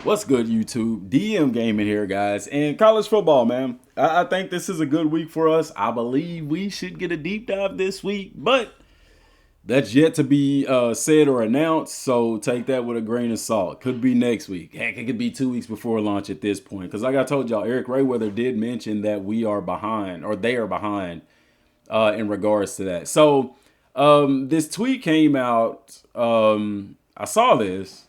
What's good, YouTube? DM Gaming here, guys. And college football, man. I think this is a good week for us. I believe we should get a deep dive this week, but that's yet to be said or announced. So take that with a grain of salt. Could be next week. Heck, it could be 2 weeks before launch at this point. Because like I told y'all, Eric Rayweather did mention that we are behind, or they are behind, in regards to that. So this tweet came out. I saw this.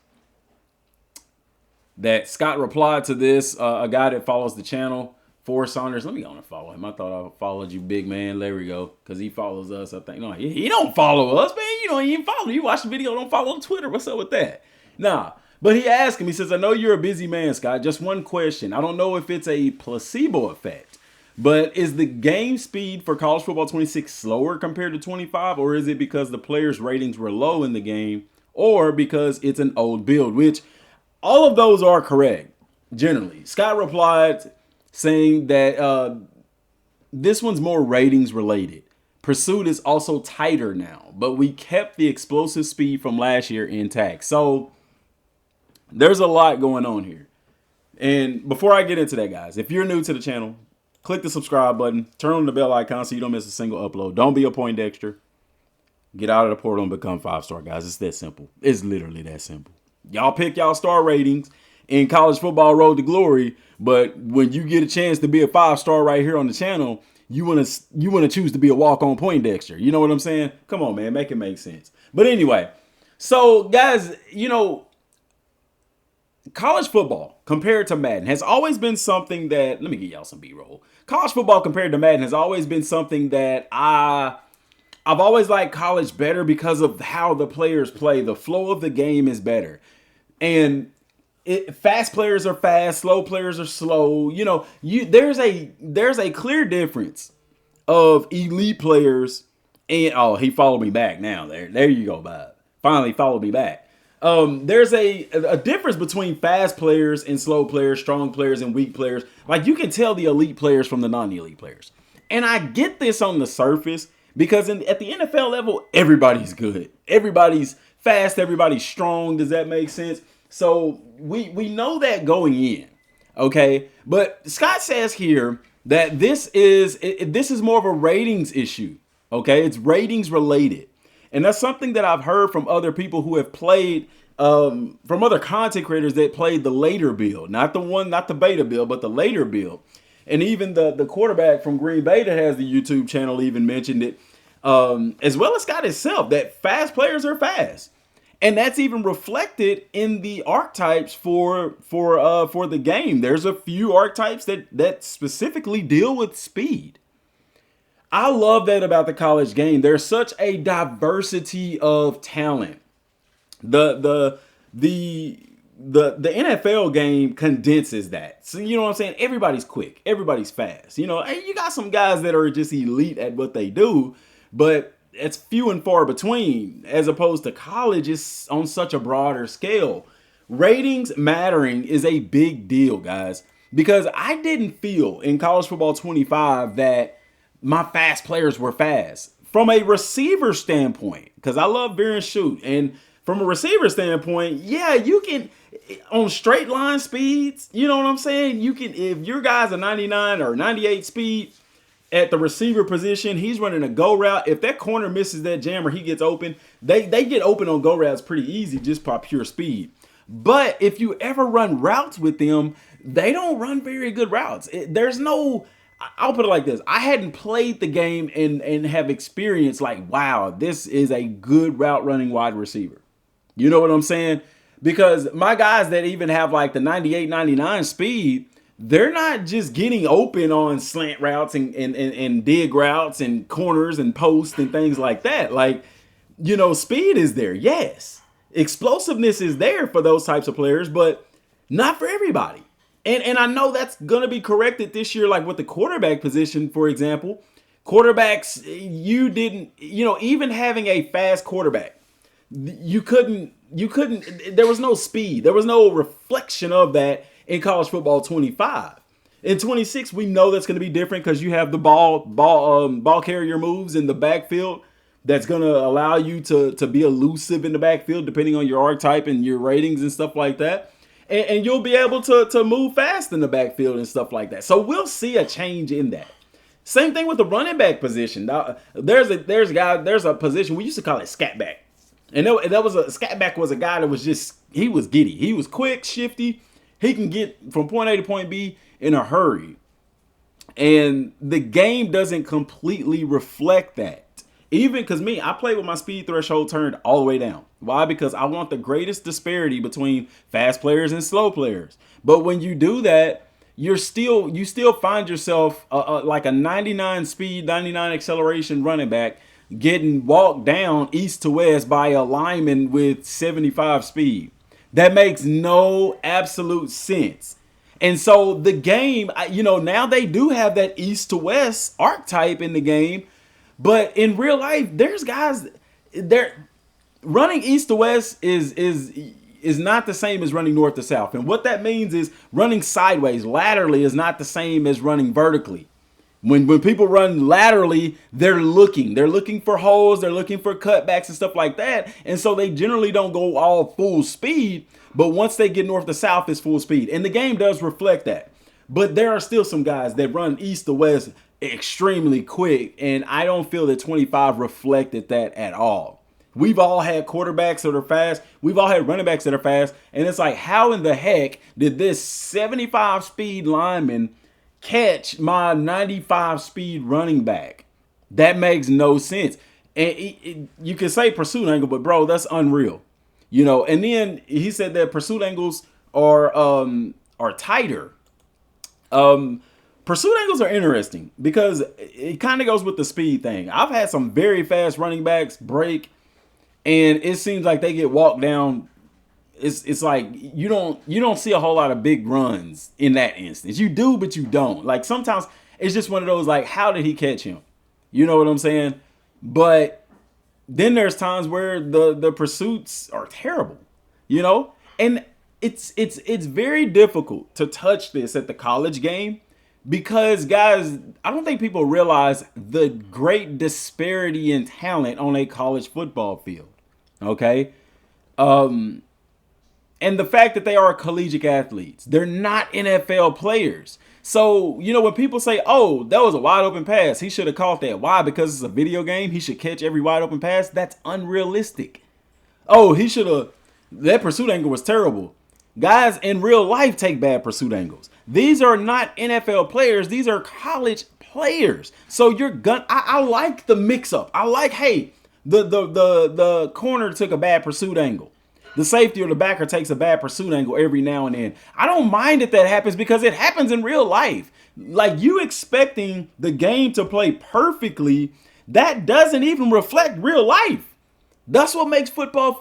That Scott replied to this, a guy that follows the channel, Forrest Saunders. Let me go and follow him. I thought I followed you, big man. There we go. Because he follows us, I think. No, he don't follow us, man. You don't even follow. You watch the video, don't follow on Twitter. What's up with that? Nah. But he asked him, he says, I know you're a busy man, Scott. Just one question. I don't know if it's a placebo effect, but is the game speed for college football 26 slower compared to 25? Or is it because the players' ratings were low in the game? Or because it's an old build, which all of those are correct, generally. Scott replied saying that this one's more ratings related. Pursuit is also tighter now, but we kept the explosive speed from last year intact. So there's a lot going on here. And before I get into that, guys, if you're new to the channel, click the subscribe button, turn on the bell icon so you don't miss a single upload. Don't be a Poindexter. Get out of the portal and become 5-star, guys. It's that simple. It's literally that simple. Y'all pick y'all star ratings in college football road to glory, but when you get a chance to be a 5-star right here on the channel, you want to choose to be a walk-on Poindexter. You know what I'm saying? Come on, man, make it make sense. But anyway, so guys, college football compared to Madden has always been something that, let me get y'all some B-roll. College football compared to Madden has always been something that I've always liked college better because of how the players play. The flow of the game is better. And fast players are fast, slow players are slow. There's a clear difference of elite players and he followed me back now. There you go, Bob. Finally followed me back. There's a difference between fast players and slow players, strong players and weak players. Like you can tell the elite players from the non-elite players. And I get this on the surface because at the NFL level, everybody's good. Everybody's fast, everybody's strong. Does that make sense? So we know that going in, okay? But Scott says here that this is more of a ratings issue, okay? It's ratings related. And that's something that I've heard from other people who have played, from other content creators that played the later build, not the beta build, but the later build. And even the quarterback from Green Bay that has the YouTube channel even mentioned it, as well as Scott himself, that fast players are fast. And that's even reflected in the archetypes for the game. There's a few archetypes that specifically deal with speed. I love that about the college game. There's such a diversity of talent. The NFL game condenses that. So you know what I'm saying? Everybody's quick. Everybody's fast. You got some guys that are just elite at what they do, but it's few and far between, as opposed to college is on such a broader scale. Ratings mattering is a big deal, guys, because I didn't feel in college football 25 that my fast players were fast from a receiver standpoint, because I love veer and shoot. And from a receiver standpoint, yeah, you can on straight line speeds, you know what I'm saying? You can, if your guy's a 99 or 98 speed, at the receiver position, he's running a go route. If that corner misses that jam or he gets open, they get open on go routes pretty easy just by pure speed. But if you ever run routes with them, they don't run very good routes. I'll put it like this. I hadn't played the game and have experienced like, wow, this is a good route running wide receiver. You know what I'm saying? Because my guys that even have like the 98, 99 speed, they're not just getting open on slant routes and dig routes and corners and posts and things like that. Like, speed is there. Yes. Explosiveness is there for those types of players, but not for everybody. And I know that's going to be corrected this year, like with the quarterback position, for example. Quarterbacks, even having a fast quarterback, you couldn't, there was no speed. There was no reflection of that in college football 25. In 26, we know that's going to be different because you have the ball carrier moves in the backfield that's going to allow you to be elusive in the backfield depending on your archetype and your ratings and stuff like that. and you'll be able to move fast in the backfield and stuff like that. So we'll see a change in that. Same thing with the running back position. Now, there's a position we used to call it scat back, and that was a scat back was a guy that was he was giddy, he was quick, shifty, he can get from point A to point B in a hurry, and the game doesn't completely reflect that. Even because I play with my speed threshold turned all the way down. Why? Because I want the greatest disparity between fast players and slow players. But when you do that, you still find yourself like a 99 speed, 99 acceleration running back getting walked down east to west by a lineman with 75 speed. That makes no absolute sense. And so the game, now they do have that east to west archetype in the game. But in real life, there's guys there running east to west is not the same as running north to south. And what that means is running sideways laterally is not the same as running vertically. When people run laterally, they're looking for holes, they're looking for cutbacks and stuff like that. And so they generally don't go all full speed. But once they get north to south, it's full speed. And the game does reflect that. But there are still some guys that run east to west extremely quick, and I don't feel that 25 reflected that at all. We've all had quarterbacks that are fast. We've all had running backs that are fast. And it's like, how in the heck did this 75 speed lineman catch my 95 speed running back? That makes no sense. And you can say pursuit angle, but bro, that's unreal. And then he said that pursuit angles are tighter. Pursuit angles are interesting because it kind of goes with the speed thing. I've had some very fast running backs break, and it seems like they get walked down. It's like you don't see a whole lot of big runs in that instance. You do, but you don't. Like sometimes it's just one of those like, how did he catch him? You know what I'm saying? But then there's times where the pursuits are terrible, and it's very difficult to touch this at the college game. Because, guys, I don't think people realize the great disparity in talent on a college football field. Okay? And the fact that they are collegiate athletes. They're not NFL players. So, when people say, oh, that was a wide open pass, he should have caught that. Why? Because it's a video game. He should catch every wide open pass. That's unrealistic. Oh, that pursuit angle was terrible. Guys in real life take bad pursuit angles. These are not NFL players. These are college players. So I like the mix up. I like, hey, the corner took a bad pursuit angle. The safety or the backer takes a bad pursuit angle every now and then. I don't mind if that happens because it happens in real life. Like you expecting the game to play perfectly, that doesn't even reflect real life. That's what makes football.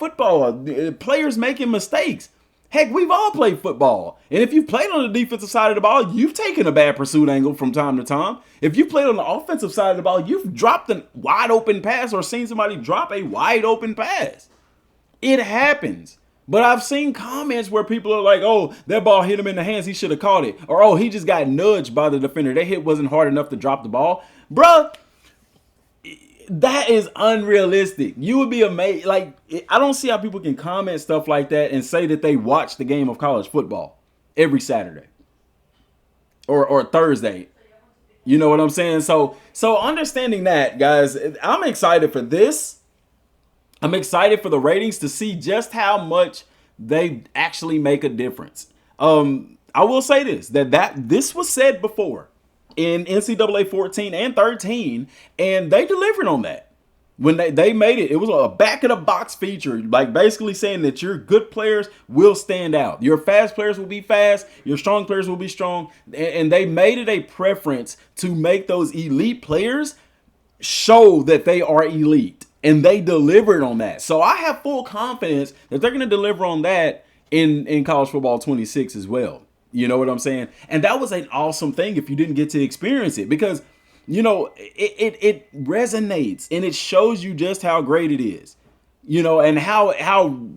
Players making mistakes. Heck, we've all played football. And if you've played on the defensive side of the ball, you've taken a bad pursuit angle from time to time. If you played on the offensive side of the ball, you've dropped a wide open pass or seen somebody drop a wide open pass. It happens. But I've seen comments where people are like, oh, that ball hit him in the hands, he should have caught it. Or, oh, he just got nudged by the defender. That hit wasn't hard enough to drop the ball. Bruh, that is unrealistic. You would be amazed. Like, I don't see how people can comment stuff like that and say that they watch the game of college football every Saturday or Thursday. You know what I'm saying? So understanding that, guys, I'm excited for this. I'm excited for the ratings to see just how much they actually make a difference. I will say this, that this was said before in NCAA 14 and 13, and they delivered on that. When they made it, it was a back-of-the-box feature, like basically saying that your good players will stand out. Your fast players will be fast. Your strong players will be strong. And they made it a preference to make those elite players show that they are elite. And they delivered on that. So I have full confidence that they're going to deliver on that in college football 26 as well. You know what I'm saying? And that was an awesome thing if you didn't get to experience it, because, you know, it resonates and it shows you just how great it is, you know, and how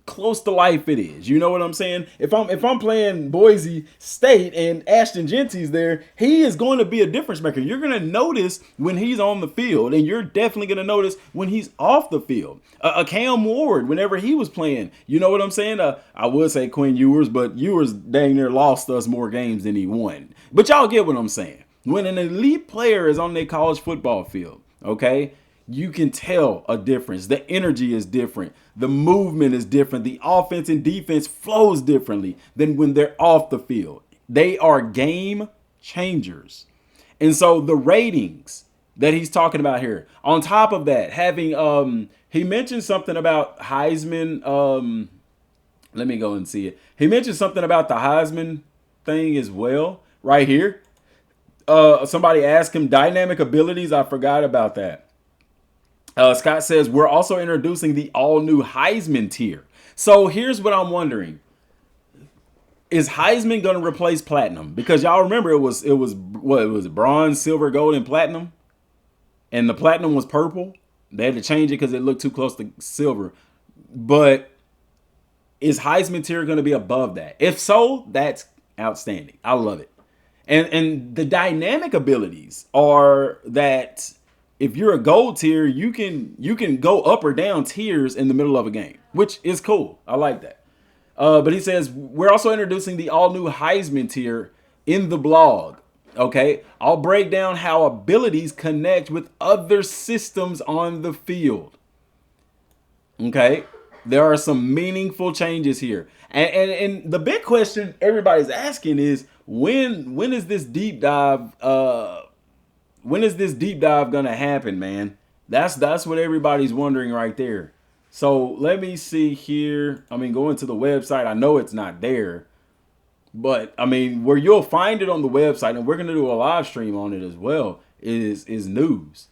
close to life it is. You know what I'm saying? If I'm playing Boise State and Ashton Genty's there, he is going to be a difference maker. You're going to notice when he's on the field, and you're definitely going to notice when he's off the field. A Cam Ward, whenever he was playing, you know what I'm saying? I would say Quinn Ewers, but Ewers dang near lost us more games than he won. But y'all get what I'm saying. When an elite player is on their college football field, okay, you can tell a difference. The energy is different. The movement is different. The offense and defense flows differently than when they're off the field. They are game changers. And so the ratings that he's talking about here, on top of that, having he mentioned something about Heisman. Let me go and see it. He mentioned something about the Heisman thing as well, right here. Somebody asked him dynamic abilities. I forgot about that. Scott says, we're also introducing the all-new Heisman tier. So here's what I'm wondering. Is Heisman going to replace platinum? Because y'all remember it was bronze, silver, gold, and platinum? And the platinum was purple. They had to change it because it looked too close to silver. But is Heisman tier going to be above that? If so, that's outstanding. I love it. And the dynamic abilities are that if you're a gold tier, you can go up or down tiers in the middle of a game, which is cool. I like that. But he says, we're also introducing the all-new Heisman tier in the blog. Okay, I'll break down how abilities connect with other systems on the field. Okay, there are some meaningful changes here. And the big question everybody's asking is, when is this deep dive when is this deep dive gonna happen, man? That's what everybody's wondering right there. So let me see here. I mean, going to the website, I know it's not there, but I mean, where you'll find it on the website, and we're gonna do a live stream on it as well, is news.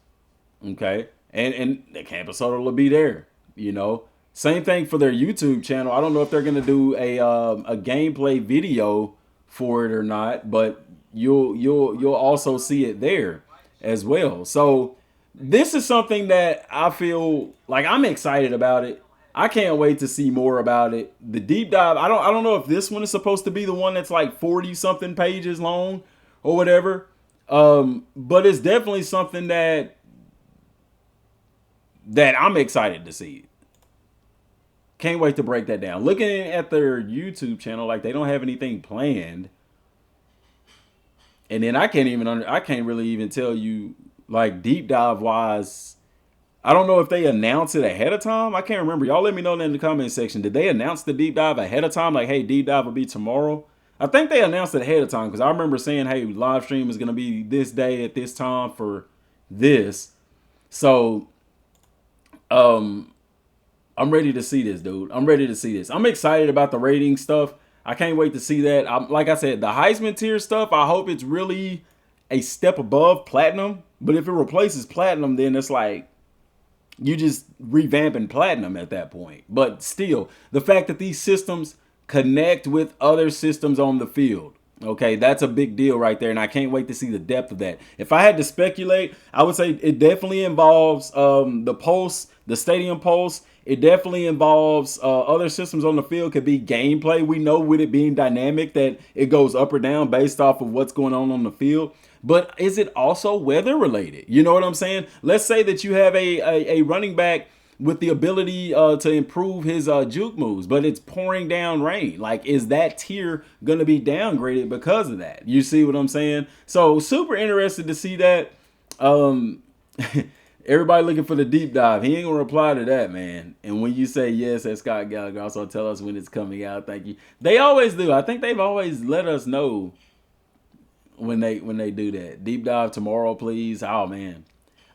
Okay, and the campus huddle will be there. You know, same thing for their YouTube channel. I don't know if they're gonna do a gameplay video for it or not, but you'll also see it there as well. So this is something that I feel like I'm excited about it. I can't wait to see more about it. The deep dive, I don't know if this one is supposed to be the one that's like 40 something pages long or whatever. But it's definitely something that I'm excited to see. Can't wait to break that down. Looking at their YouTube channel, like they don't have anything planned. And then I can't really even tell you, like, deep dive wise. I don't know if they announce it ahead of time. I can't remember. Y'all let me know in the comment section. Did they announce the deep dive ahead of time? Like, hey, deep dive will be tomorrow. I think they announced it ahead of time because I remember saying, hey, live stream is going to be this day at this time for this. So, I'm ready to see this, dude. I'm ready to see this. I'm excited about the rating stuff. I can't wait to see that. Like I said, the Heisman tier stuff, I hope it's really a step above platinum. But if it replaces platinum, then it's like you just revamping platinum at that point. But still, the fact that these systems connect with other systems on the field, okay, that's a big deal right there. And I can't wait to see the depth of that. If I had to speculate, I would say it definitely involves the pulse, the stadium pulse. It definitely involves other systems on the field. Could be gameplay. We know with it being dynamic that it goes up or down based off of what's going on the field. But is it also weather related? You know what I'm saying? Let's say that you have a running back with the ability to improve his juke moves, but it's pouring down rain. Like, is that tier going to be downgraded because of that? You see what I'm saying? So super interested to see that. Everybody looking for the deep dive. He ain't gonna reply to that, man. And when you say yes at Scott Gallagher, also tell us when it's coming out. Thank you. They always do. I think they've always let us know when they do that. Deep dive tomorrow, please. Oh man.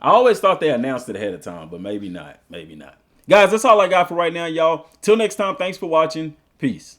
I always thought they announced it ahead of time, but maybe not. Maybe not. Guys, that's all I got for right now, y'all. Till next time, thanks for watching. Peace.